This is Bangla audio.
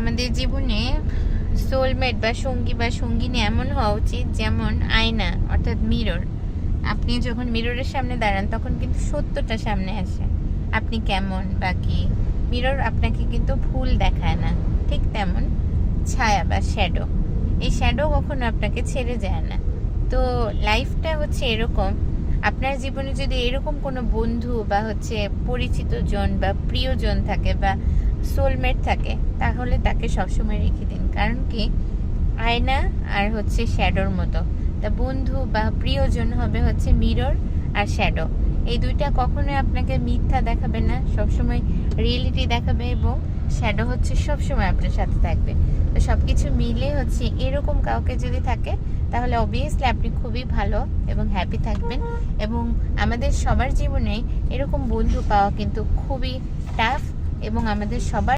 আমাদের জীবনে সোলমেট বা সঙ্গী বা সঙ্গিনী এমন হওয়া উচিত যেমন আয়না, অর্থাৎ মিরর। আপনি যখন মিররের সামনে দাঁড়ান তখন কিন্তু সত্যটা সামনে আসে, আপনি কেমন বা কি। মিরর আপনাকে কিন্তু ভুল দেখায় না, ঠিক তেমন ছায়া বা শ্যাডো, এই শ্যাডো কখনো আপনাকে ছেড়ে যায় না। তো লাইফটা হচ্ছে এরকম, আপনার জীবনে যদি এরকম কোনো বন্ধু বা পরিচিত জন বা প্রিয়জন থাকে বা সোলমেট থাকে, তাহলে তাকে সবসময় রেখে দিন। কারণ কি, আয়না আর শ্যাডোর মতো। তা বন্ধু বা প্রিয়জন হবে মিরর আর শ্যাডো। এই দুইটা কখনোই আপনাকে মিথ্যা দেখাবে না, সবসময় রিয়েলিটি দেখাবে, এবং শ্যাডো সবসময় আপনার সাথে থাকবে। তো সবকিছু মিলে এরকম কাউকে যদি থাকে, তাহলে অবভিয়াসলি আপনি খুবই ভালো এবং হ্যাপি থাকবেন। এবং আমাদের সবার জীবনে এরকম বন্ধু পাওয়া কিন্তু খুবই টাফ, এবং আমাদের সবার